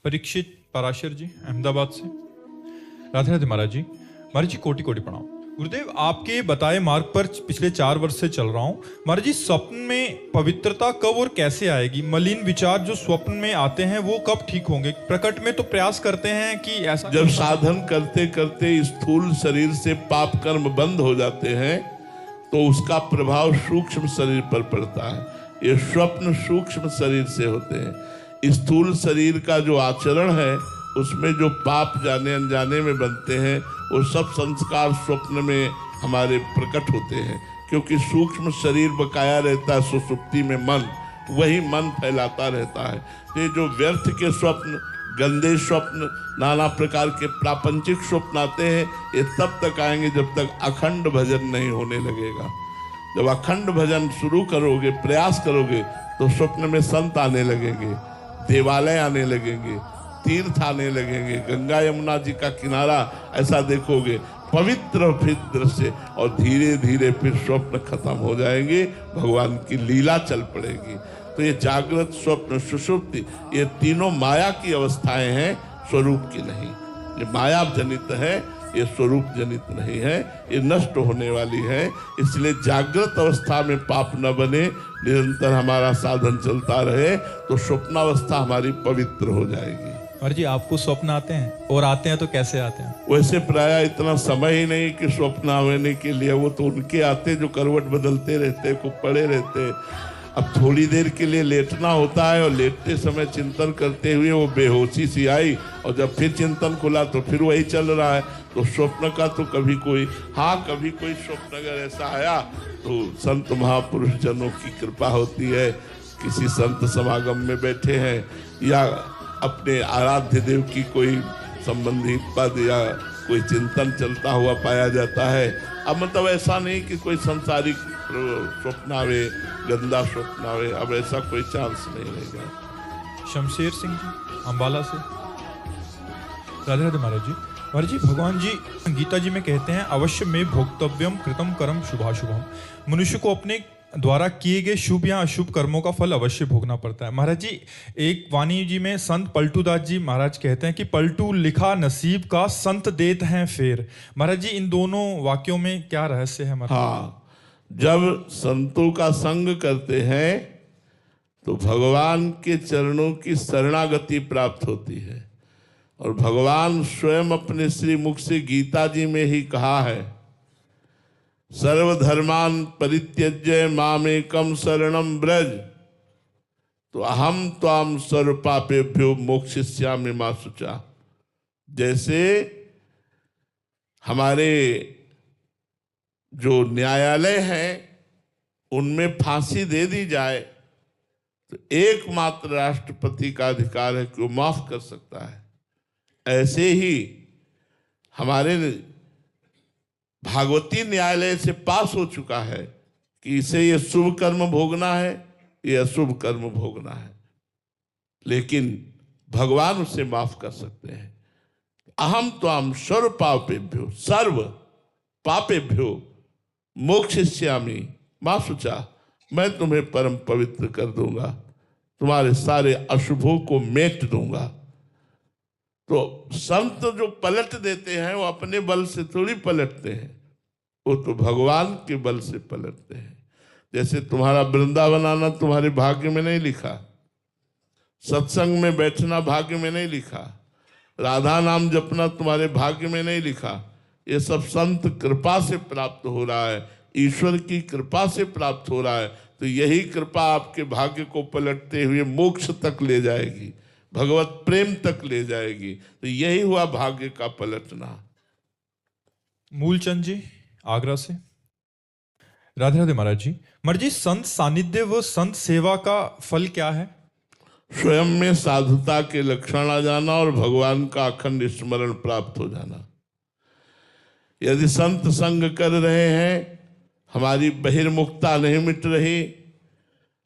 परीक्षित पराशर जी अहमदाबाद से। राधे राधे महाराज जी। महाराज जी कोटि कोटि प्रणाम। गुरुदेव, आपके बताए मार्ग पर पिछले 4 वर्ष से चल रहा हूँ। महाराज जी, स्वप्न में पवित्रता कब और कैसे आएगी? मलिन विचार जो स्वप्न में आते हैं वो कब ठीक होंगे? प्रकट में तो प्रयास करते हैं कि ऐसा। जब साधन करते करते स्थूल शरीर से पाप कर्म बंद हो जाते हैं तो उसका प्रभाव सूक्ष्म शरीर पर पड़ता है। ये स्वप्न सूक्ष्म शरीर से होते हैं। स्थूल शरीर का जो आचरण है उसमें जो पाप जाने अनजाने में बनते हैं वो सब संस्कार स्वप्न में हमारे प्रकट होते हैं, क्योंकि सूक्ष्म शरीर बकाया रहता है सुषुप्ति में मन, वही मन फैलाता रहता है। तो ये जो व्यर्थ के स्वप्न, गंदे स्वप्न, नाना प्रकार के प्रापंचिक स्वप्न आते हैं, ये तब तक आएंगे जब तक अखंड भजन नहीं होने लगेगा। जब अखंड भजन शुरू करोगे, प्रयास करोगे, तो स्वप्न में संत आने लगेंगे, देवालय आने लगेंगे, तीर्थ आने लगेंगे, गंगा यमुना जी का किनारा ऐसा देखोगे, पवित्र फिर दृश्य, और धीरे धीरे फिर स्वप्न खत्म हो जाएंगे, भगवान की लीला चल पड़ेगी। तो ये जागृत, स्वप्न, सुषुप्ति, ये तीनों माया की अवस्थाएं हैं, स्वरूप की नहीं। ये माया जनित है, ये स्वरूप जनित नहीं है, ये नष्ट होने वाली है। इसलिए जागृत अवस्था में पाप न बने, निरंतर हमारा साधन चलता रहे, तो स्वप्नावस्था हमारी पवित्र हो जाएगी। महाराज जी, आपको स्वप्न आते हैं, और आते हैं तो कैसे आते हैं? वैसे प्राय इतना समय ही नहीं कि स्वप्न आने के लिए, वो तो उनके आते जो करवट बदलते रहते, को पड़े रहते। अब थोड़ी देर के लिए लेटना होता है, और लेटते समय चिंतन करते हुए वो बेहोशी सी आई, और जब फिर चिंतन खुला तो फिर वही चल रहा है। तो स्वप्न का तो कभी कोई, हाँ कभी कोई स्वप्न अगर ऐसा आया तो संत महापुरुष जनों की कृपा होती है, किसी संत समागम में बैठे हैं या अपने आराध्य देव की कोई संबंधी पद या कोई चिंतन चलता हुआ पाया जाता है। अब मतलब ऐसा नहीं कि कोई संसारिक स्वप्न आवे, गंदा स्वप्न आवे, अब ऐसा कोई चांस नहीं रहेगा। शमशेर सिंह जी अम्बाला से। राधे राधे महाराज जी। महाराज जी, भगवान जी गीता जी में कहते हैं, अवश्य में भोक्तव्यम कृतम कर्म शुभाशुभम। मनुष्य को अपने द्वारा किए गए शुभ या अशुभ कर्मों का फल अवश्य भोगना पड़ता है। महाराज जी, एक वाणी जी में संत पलटू दास जी महाराज कहते हैं कि पलटू लिखा नसीब का, संत देत हैं फेर। महाराज जी, इन दोनों वाक्यों में क्या रहस्य है? हाँ, जब संतों का संग करते हैं तो भगवान के चरणों की शरणागति प्राप्त होती है। और भगवान स्वयं अपने श्री मुख से गीता जी में ही कहा है, सर्वधर्मान परित्यज्य मामेकम शरणम ब्रज, तो अहम त्वाम सर्व पापेभ्यो मोक्षयिष्यामि मा शुचा। जैसे हमारे जो न्यायालय हैं उनमें फांसी दे दी जाए तो एकमात्र राष्ट्रपति का अधिकार है कि वो माफ कर सकता है, ऐसे ही हमारे भागवती न्यायालय से पास हो चुका है कि इसे ये शुभ कर्म भोगना है, ये अशुभ कर्म भोगना है, लेकिन भगवान उसे माफ कर सकते हैं। अहम त्वाम सर्व पापेभ्यो, सर्व पापेभ्यो मोक्षयिष्यामि मा शुचा, मैं तुम्हें परम पवित्र कर दूंगा, तुम्हारे सारे अशुभों को मेट दूंगा। तो संत जो पलट देते हैं वो अपने बल से थोड़ी पलटते हैं, वो तो भगवान के बल से पलटते हैं। जैसे तुम्हारा वृंदावन आना तुम्हारे भाग्य में नहीं लिखा, सत्संग में बैठना भाग्य में नहीं लिखा, राधा नाम जपना तुम्हारे भाग्य में नहीं लिखा, ये सब संत कृपा से प्राप्त हो रहा है, ईश्वर की कृपा से प्राप्त हो रहा है। तो यही कृपा आपके भाग्य को पलटते हुए मोक्ष तक ले जाएगी, भगवत प्रेम तक ले जाएगी। तो यही हुआ भाग्य का पलटना। मूलचंद जी आगरा से। राधे राधे महाराज जी। महाराज जी, संत सानिध्य व संत सेवा का फल क्या है? स्वयं में साधुता के लक्षण आ जाना और भगवान का अखंड स्मरण प्राप्त हो जाना। यदि संत संग कर रहे हैं, हमारी बहिर्मुखता नहीं मिट रही,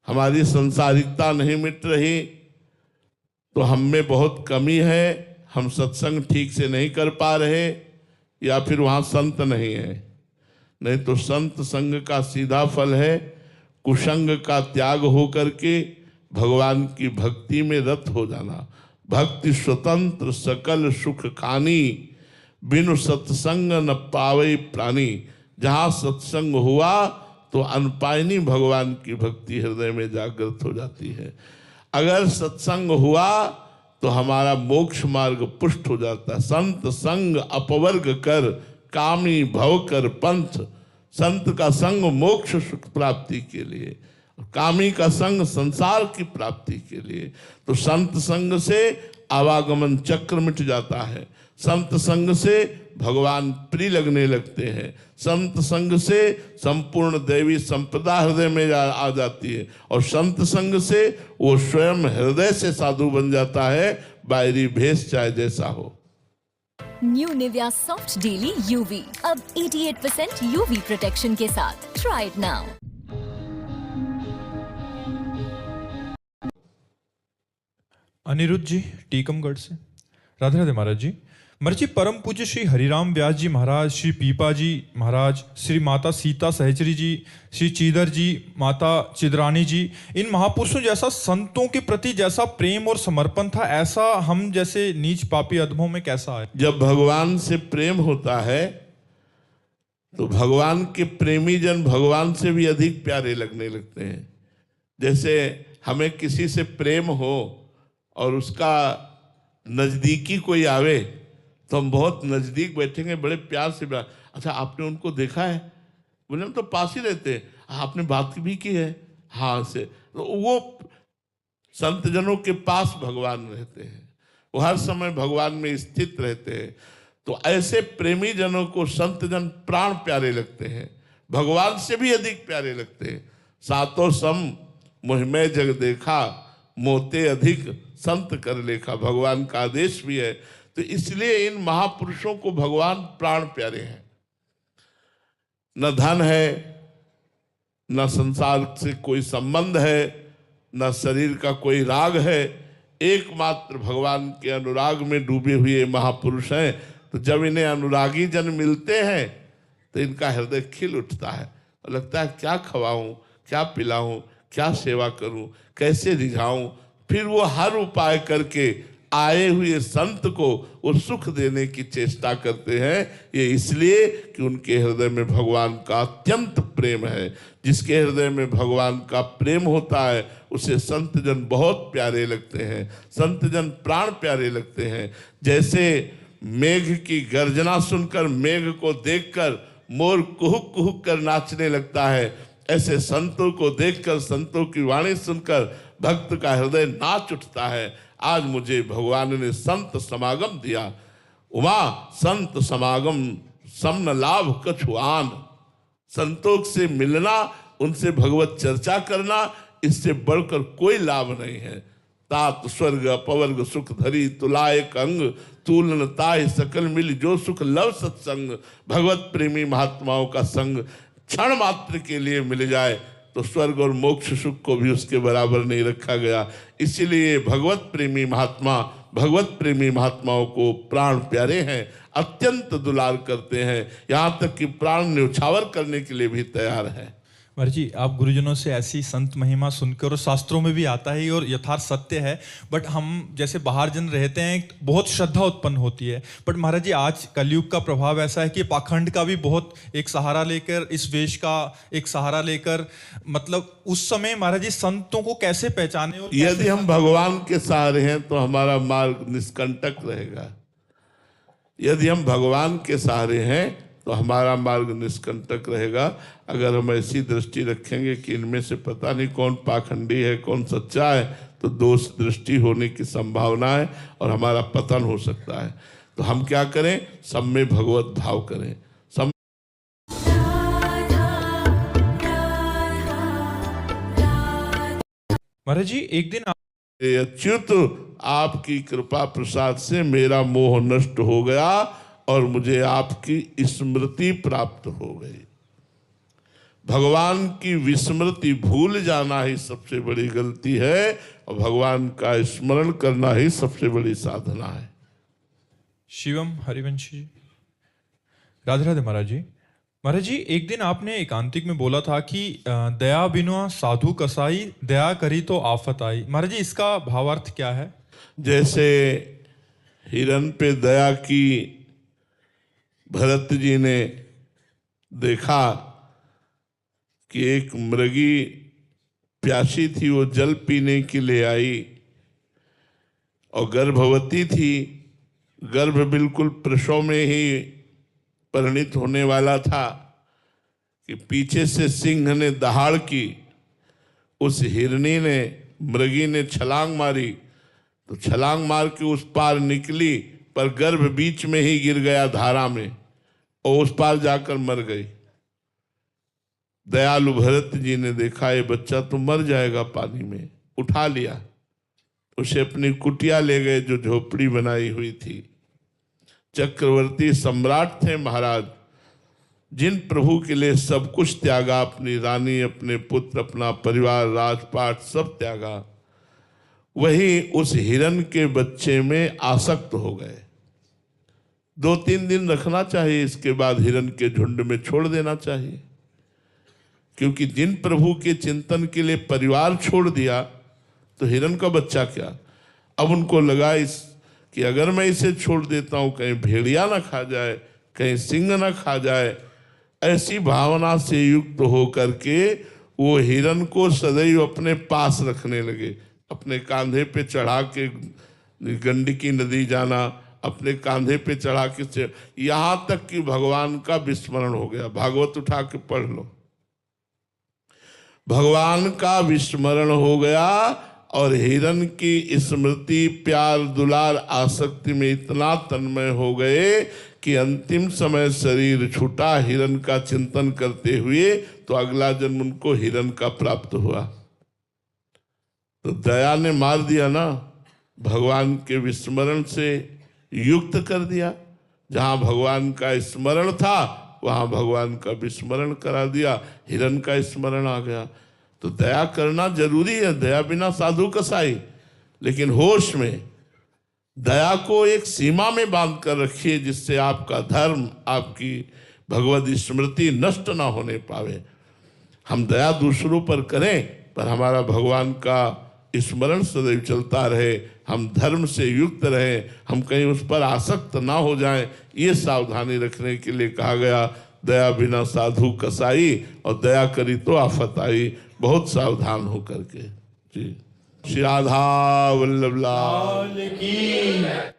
हमारी संसारिकता नहीं मिट रही, तो हम में बहुत कमी है, हम सत्संग ठीक से नहीं कर पा रहे, या फिर वहाँ संत नहीं है। नहीं तो संत संग का सीधा फल है कुसंग का त्याग हो करके भगवान की भक्ति में रत हो जाना, भक्ति स्वतंत्र सकल सुख खानी, बिनु सत्संग न पावे प्राणी। जहाँ सत्संग हुआ तो अनपायनी भगवान की भक्ति हृदय में जागृत हो जाती है। अगर सत्संग हुआ तो हमारा मोक्ष मार्ग पुष्ट हो जाता है। संत संग अपवर्ग कर, कामी भव कर पंथ। संत का संग मोक्ष सुख प्राप्ति के लिए, कामी का संग संसार की प्राप्ति के लिए। तो संत संग से आवागमन चक्र मिट जाता है। संत संग से भगवान प्रिय लगने लगते हैं। संत संग से संपूर्ण दैवी संपदा हृदय में आ जाती है। और संत संग से वो स्वयं हृदय से साधु बन जाता है, बाहरी भेष चाहे जैसा हो। New Nivea soft daily UV अब 88% यूवी प्रोटेक्शन के साथ। Try it now. Anirudh ji Tikamgarh से। राधे राधे महाराज जी। महाराज जी, परम पूज्य श्री हरिराम व्यास जी महाराज, श्री पीपा जी महाराज, श्री माता सीता सहचरी जी, श्री चीदर जी, माता चिदरानी जी, इन महापुरुषों जैसा संतों के प्रति जैसा प्रेम और समर्पण था, ऐसा हम जैसे नीच पापी अधमों में कैसा है? जब भगवान से प्रेम होता है तो भगवान के प्रेमी जन भगवान से भी अधिक प्यारे लगने लगते हैं। जैसे हमें किसी से प्रेम हो और उसका नजदीकी कोई आवे तो हम बहुत नजदीक बैठेंगे, बड़े प्यार से। अच्छा, आपने उनको देखा है? बोले हम तो पास ही रहते हैं। आपने बात भी की है? हाँ से। तो वो संत जनों के पास भगवान रहते हैं, वो हर समय भगवान में स्थित रहते हैं। तो ऐसे प्रेमी जनों को संत जन प्राण प्यारे लगते हैं, भगवान से भी अधिक प्यारे लगते हैं। सातों सम मोहिमय जग देखा, मोते अधिक संत कर लेखा, भगवान का आदेश भी है। तो इसलिए इन महापुरुषों को भगवान प्राण प्यारे हैं। न धन है, न संसार से कोई संबंध है, न शरीर का कोई राग है, एकमात्र भगवान के अनुराग में डूबे हुए महापुरुष हैं। तो जब इन्हें अनुरागी जन मिलते हैं तो इनका हृदय खिल उठता है और लगता है क्या खवाऊं, क्या पिलाऊं, क्या सेवा करूं, कैसे रिझाऊं। फिर वो हर उपाय करके आए हुए संत को वो सुख देने की चेष्टा करते हैं। ये इसलिए कि उनके हृदय में भगवान का अत्यंत प्रेम है। जिसके हृदय में भगवान का प्रेम होता है उसे संत जन बहुत प्यारे लगते हैं, संत जन प्राण प्यारे लगते हैं। जैसे मेघ की गर्जना सुनकर, मेघ को देखकर मोर कुहुक कुहुक कर नाचने लगता है, ऐसे संतों को देखकर, संतों की वाणी सुनकर भक्त का हृदय नाच उठता है। आज मुझे भगवान ने संत समागम दिया। उमा संत समागम समन लाभ कछु आन। संतों से मिलना, उनसे भगवत चर्चा करना, इससे बढ़कर कोई लाभ नहीं है। तात स्वर्ग अपवर्ग सुख धरी, तुलाए अंग तूलन ताय सकल मिल, जो सुख लव सत्संग। भगवत प्रेमी महात्माओं का संग क्षण मात्र के लिए मिल जाए तो स्वर्ग और मोक्ष सुख को भी उसके बराबर नहीं रखा गया। इसीलिए भगवत प्रेमी महात्मा, भगवत प्रेमी महात्माओं को प्राण प्यारे हैं, अत्यंत दुलार करते हैं, यहाँ तक कि प्राण न्यौछावर करने के लिए भी तैयार है। महाराज जी, आप गुरुजनों से ऐसी संत महिमा सुनकर, और शास्त्रों में भी आता है और यथार्थ सत्य है, बट हम जैसे बाहर जन रहते हैं बहुत श्रद्धा उत्पन्न होती है। बट महाराज जी, आज कलयुग का प्रभाव ऐसा है कि पाखंड का भी बहुत एक सहारा लेकर, इस वेश का एक सहारा लेकर, मतलब उस समय महाराज जी संतों को कैसे पहचाने? और यदि हम भगवान के सहारे हैं तो हमारा मार्ग निष्कंटक रहेगा। यदि हम भगवान के सहारे हैं तो हमारा मार्ग निष्कंटक रहेगा। अगर हम ऐसी दृष्टि रखेंगे कि इनमें से पता नहीं कौन पाखंडी है, कौन सच्चा है, तो दोष दृष्टि होने की संभावना है और हमारा पतन हो सकता है। तो हम क्या करें? सब में भगवत भाव करें। सब महाराज जी, एक दिन अच्युत आपकी कृपा प्रसाद से मेरा मोह नष्ट हो गया और मुझे आपकी स्मृति प्राप्त हो गई। भगवान की विस्मृति भूल जाना ही सबसे बड़ी गलती है और भगवान का स्मरण करना ही सबसे बड़ी साधना है। शिवम हरिवंशी जी। राधे राधे महाराज जी। महाराज जी, एक दिन आपने एकांतिक में बोला था कि दया बिना साधु कसाई, दया करी तो आफत आई। महाराज जी, इसका भावार्थ क्या है? जैसे हिरन पे दया की भरत जी ने देखा कि एक मृगी प्यासी थी, वो जल पीने के लिए आई और गर्भवती थी। गर्भ बिल्कुल प्रसव में ही परिणित होने वाला था कि पीछे से सिंह ने दहाड़ की। उस हिरनी ने, मृगी ने छलांग मारी तो छलांग मार के उस पार निकली, पर गर्भ बीच में ही गिर गया धारा में और उस पार जाकर मर गई। दयालु भरत जी ने देखा ये बच्चा तो मर जाएगा पानी में, उठा लिया, उसे अपनी कुटिया ले गए जो झोपड़ी बनाई हुई थी। चक्रवर्ती सम्राट थे महाराज, जिन प्रभु के लिए सब कुछ त्यागा, अपनी रानी, अपने पुत्र, अपना परिवार, राजपाट सब त्यागा, वही उस हिरन के बच्चे में आसक्त हो गए। 2-3 दिन रखना चाहिए, इसके बाद हिरन के झुंड में छोड़ देना चाहिए, क्योंकि जिन प्रभु के चिंतन के लिए परिवार छोड़ दिया तो हिरन का बच्चा क्या। अब उनको लगा कि अगर मैं इसे छोड़ देता हूं कहीं भेड़िया ना खा जाए, कहीं सिंह ना खा जाए। ऐसी भावना से युक्त होकर के वो हिरन को सदैव अपने पास रखने लगे। अपने कांधे पे चढ़ा के गंडकी नदी जाना, अपने कांधे पे चढ़ा के, यहां तक कि भगवान का विस्मरण हो गया। भागवत उठा के पढ़ लो, भगवान का विस्मरण हो गया और हिरन की स्मृति, प्यार, दुलार, आसक्ति में इतना तन्मय हो गए कि अंतिम समय शरीर छूटा हिरन का चिंतन करते हुए, तो अगला जन्म उनको हिरन का प्राप्त हुआ। तो दया ने मार दिया ना, भगवान के विस्मरण से युक्त कर दिया। जहां भगवान का स्मरण था वहां भगवान का विस्मरण करा दिया, हिरन का स्मरण आ गया। तो दया करना जरूरी है, दया बिना साधु कसाई। लेकिन होश में दया को एक सीमा में बांध कर रखिए, जिससे आपका धर्म, आपकी भगवत स्मृति नष्ट ना होने पावे। हम दया दूसरों पर करें, पर हमारा भगवान का स्मरण सदैव चलता रहे, हम धर्म से युक्त रहें, हम कहीं उस पर आसक्त ना हो जाएं, ये सावधानी रखने के लिए कहा गया। दया बिना साधु कसाई, और दया करी तो आफत आई, बहुत सावधान हो करके। जी, श्री राधा वल्लभ लाल की।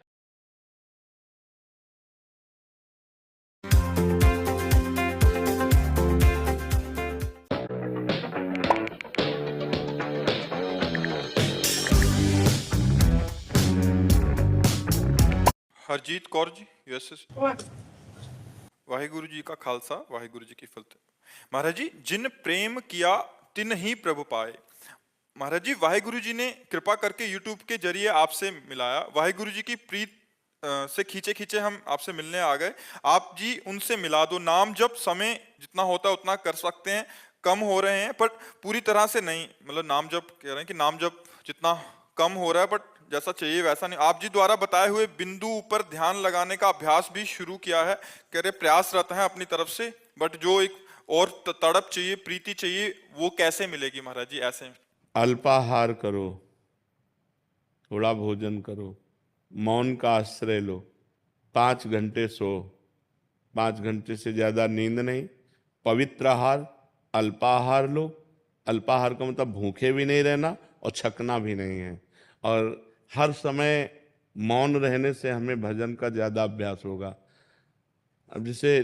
हरजीत कौर जी, यूएसएस। वाहिगुरु जी का खालसा, वाहिगुरु जी की फतेह। महाराज जी, जिन प्रेम किया तिन ही प्रभु पाए। महाराज जी, वाहिगुरु जी ने कृपा करके यूट्यूब के जरिए आपसे मिलाया। वाहिगुरु जी की प्रीत से खींचे खींचे हम आपसे मिलने आ गए। आप जी उनसे मिला दो। नाम जब समय जितना होता है उतना कर सकते हैं, कम हो रहे हैं, बट पूरी तरह से नहीं। मतलब नाम जब कह रहे हैं कि नाम जब जितना कम हो रहा है, बट जैसा चाहिए वैसा नहीं। आप जी द्वारा बताए हुए बिंदु ऊपर ध्यान लगाने का अभ्यास भी शुरू किया है। कह रहे प्रयासरत हैं अपनी तरफ से, बट जो एक और तड़प चाहिए, प्रीति चाहिए, वो कैसे मिलेगी महाराज जी? ऐसे अल्पाहार करो, थोड़ा भोजन करो, मौन का आश्रय लो, 5 घंटे सो, 5 घंटे से ज्यादा नींद नहीं, पवित्र आहार, अल्पाहार लो। अल्पाहार का मतलब भूखे भी नहीं रहना और छकना भी नहीं है। और हर समय मौन रहने से हमें भजन का ज्यादा अभ्यास होगा। अब जैसे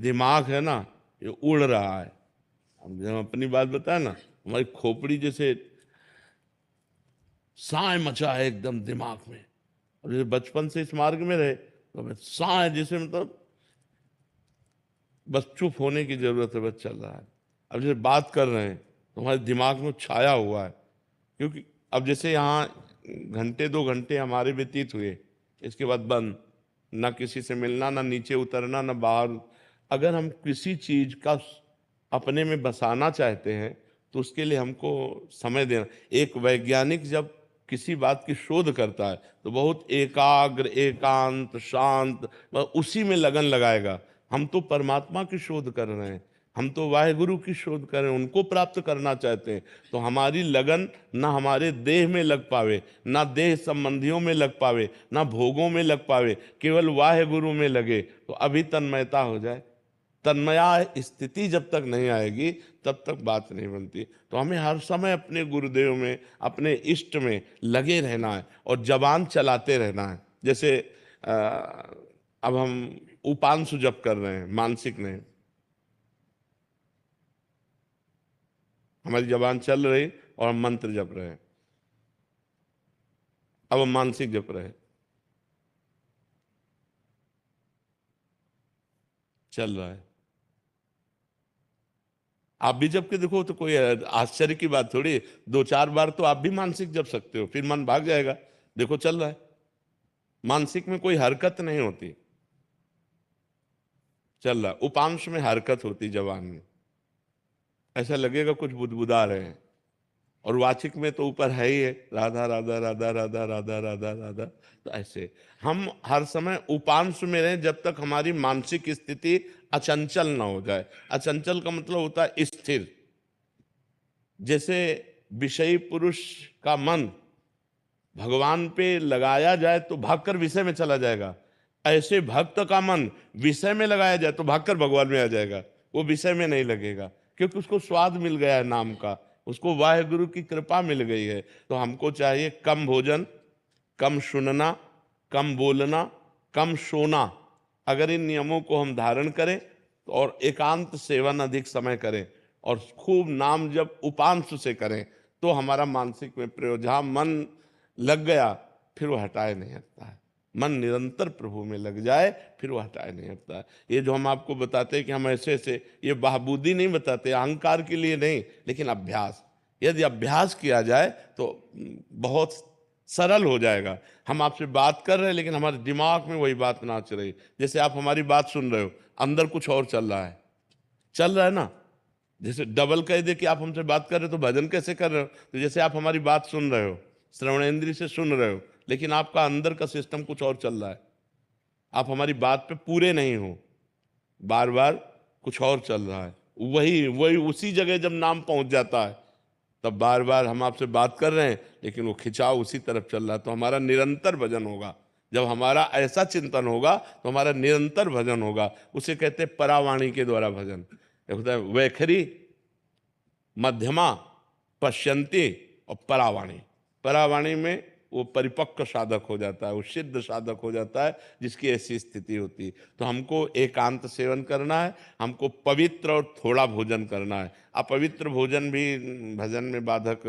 दिमाग है ना, ये उड़ रहा है। अब जब अपनी बात बताए ना, हमारी खोपड़ी जैसे साए मचा है एकदम दिमाग में। और जैसे बचपन से इस मार्ग में रहे तो हमें साए जैसे, मतलब बस चुप होने की जरूरत है, बस चल रहा है। अब जैसे बात कर रहे हैं तो हमारे दिमाग में छाया हुआ है, क्योंकि अब जैसे यहाँ घंटे 2 घंटे हमारे व्यतीत हुए, इसके बाद बंद, ना किसी से मिलना, ना नीचे उतरना, ना बाहर। अगर हम किसी चीज का अपने में बसाना चाहते हैं तो उसके लिए हमको समय देना। एक वैज्ञानिक जब किसी बात की शोध करता है तो बहुत एकाग्र, एकांत, शांत, उसी में लगन लगाएगा। हम तो परमात्मा की शोध कर रहे हैं, हम तो वाहेगुरु की शोध करें, उनको प्राप्त करना चाहते हैं। तो हमारी लगन ना हमारे देह में लग पावे, ना देह संबंधियों में लग पावे, ना भोगों में लग पावे, केवल वाहेगुरु में लगे तो अभी तन्मयता हो जाए। तन्मया स्थिति जब तक नहीं आएगी तब तक बात नहीं बनती। तो हमें हर समय अपने गुरुदेव में, अपने इष्ट में लगे रहना है और जबान चलाते रहना है। जैसे अब हम उपांशु जप कर रहे हैं, मानसिक नहीं, हमारी जबान चल रही और हम मंत्र जप रहे हैं। अब हम मानसिक जप रहे हैं, चल रहा है। आप भी जप के देखो तो कोई आश्चर्य की बात थोड़ी। 2-4 बार तो आप भी मानसिक जप सकते हो, फिर मन भाग जाएगा। देखो चल रहा है, मानसिक में कोई हरकत नहीं होती, चल रहा। उपांश में हरकत होती जबान में, ऐसा लगेगा कुछ बुदबुदा रहे हैं। और वाचिक में तो ऊपर है ही है, राधा राधा राधा राधा राधा राधा राधा। तो ऐसे हम हर समय उपांश में रहें जब तक हमारी मानसिक स्थिति अचंचल ना हो जाए। अचंचल का मतलब होता है स्थिर। जैसे विषयी पुरुष का मन भगवान पे लगाया जाए तो भागकर विषय में चला जाएगा, ऐसे भक्त का मन विषय में लगाया जाए तो भागकर भगवान में आ जाएगा। वो विषय में नहीं लगेगा क्योंकि उसको स्वाद मिल गया है नाम का, उसको वाहेगुरु की कृपा मिल गई है। तो हमको चाहिए कम भोजन, कम सुनना, कम बोलना, कम सोना। अगर इन नियमों को हम धारण करें और एकांत सेवन अधिक समय करें और खूब नाम जब उपांश से करें तो हमारा मानसिक में प्रयोग, जहाँ मन लग गया फिर वो हटाए नहीं हटता है। मन निरंतर प्रभु में लग जाए फिर वो हटाए नहीं हटता है। ये जो हम आपको बताते हैं कि हम ऐसे ऐसे, ये बहाबूदी नहीं बताते, अहंकार के लिए नहीं, लेकिन अभ्यास। यदि अभ्यास किया जाए तो बहुत सरल हो जाएगा। हम आपसे बात कर रहे हैं लेकिन हमारे दिमाग में वही बात नाच रही। जैसे आप हमारी बात सुन रहे हो, अंदर कुछ और चल रहा है ना। जैसे डबल कह दे कि आप हमसे बात कर रहे हो तो भजन कैसे कर रहे हो। तो जैसे आप हमारी बात सुन रहे हो, श्रवणेंद्रिय से सुन रहे हो, लेकिन आपका अंदर का सिस्टम कुछ और चल रहा है। आप हमारी बात पे पूरे नहीं हो, बार बार कुछ और चल रहा है। वही वही उसी जगह जब नाम पहुंच जाता है तब बार बार हम आपसे बात कर रहे हैं लेकिन वो खिंचाव उसी तरफ चल रहा है। तो हमारा निरंतर भजन होगा। जब हमारा ऐसा चिंतन होगा तो हमारा निरंतर भजन होगा। उसे कहते हैं परावाणी के द्वारा भजन। होता है वैखरी, मध्यमा, पश्यंती और परावाणी। परावाणी में वो परिपक्व साधक हो जाता है, वो सिद्ध साधक हो जाता है जिसकी ऐसी स्थिति होती है। तो हमको एकांत सेवन करना है, हमको पवित्र और थोड़ा भोजन करना है। अपवित्र भोजन भी भजन में बाधक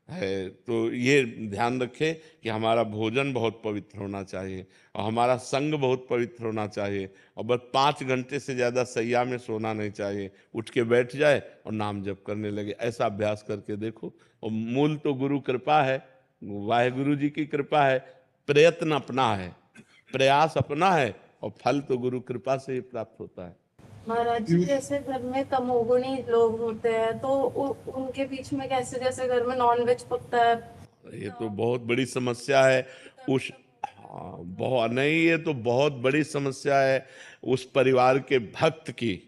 है। तो ये ध्यान रखें कि हमारा भोजन बहुत पवित्र होना चाहिए और हमारा संग बहुत पवित्र होना चाहिए। और बस 5 घंटे से ज़्यादा सैया में सोना नहीं चाहिए। उठ के बैठ जाए और नाम जप करने लगे। ऐसा अभ्यास करके देखो। और मूल तो गुरु कृपा है, वाहेगुरु जी की कृपा है, प्रयत्न अपना है, प्रयास अपना है और फल तो गुरु कृपा से ही प्राप्त होता है। महाराज जी, जैसे घर में तमोगुणी लोग होते हैं तो उनके बीच में कैसे, जैसे घर में नॉनवेज पकता है, ये तो बहुत बड़ी समस्या है। उस बहुत नहीं, ये तो बहुत बड़ी समस्या है उस परिवार के भक्त की,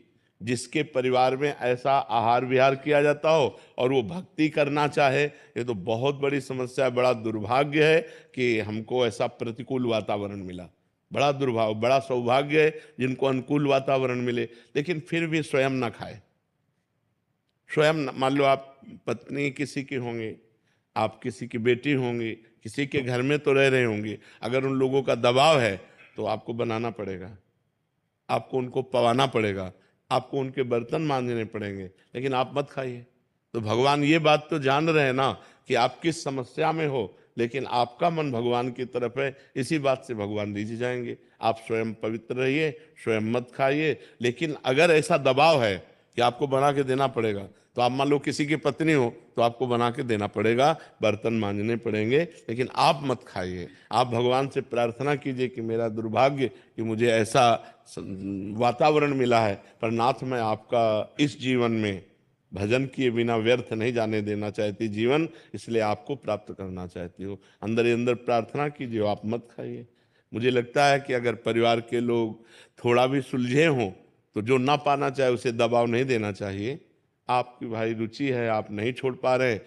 जिसके परिवार में ऐसा आहार विहार किया जाता हो और वो भक्ति करना चाहे। ये तो बहुत बड़ी समस्या है। बड़ा दुर्भाग्य है कि हमको ऐसा प्रतिकूल वातावरण मिला। बड़ा दुर्भाग्य, बड़ा सौभाग्य है जिनको अनुकूल वातावरण मिले, लेकिन फिर भी स्वयं ना खाए। स्वयं, मान लो आप पत्नी किसी की होंगी, आप किसी की बेटी होंगी, किसी के घर में तो रह रहे होंगे। अगर उन लोगों का दबाव है तो आपको बनाना पड़ेगा, आपको उनको पवाना पड़ेगा, आपको उनके बर्तन मांजने पड़ेंगे, लेकिन आप मत खाइए। तो भगवान ये बात तो जान रहे हैं ना कि आप किस समस्या में हो, लेकिन आपका मन भगवान की तरफ है। इसी बात से भगवान रीझ जाएंगे। आप स्वयं पवित्र रहिए, स्वयं मत खाइए। लेकिन अगर ऐसा दबाव है कि आपको बना के देना पड़ेगा, तो आप मान लो किसी की पत्नी हो तो आपको बना के देना पड़ेगा, बर्तन मांजने पड़ेंगे, लेकिन आप मत खाइए। आप भगवान से प्रार्थना कीजिए कि मेरा दुर्भाग्य कि मुझे ऐसा वातावरण मिला है, पर नाथ मैं आपका इस जीवन में भजन किए बिना व्यर्थ नहीं जाने देना चाहती जीवन, इसलिए आपको प्राप्त करना चाहती हो। अंदर ही अंदर प्रार्थना कीजिए, आप मत खाइए। मुझे लगता है कि अगर परिवार के लोग थोड़ा भी सुलझे हों तो जो ना पाना चाहे उसे दबाव नहीं देना चाहिए। आपकी भाई रुचि है, आप नहीं छोड़ पा रहे,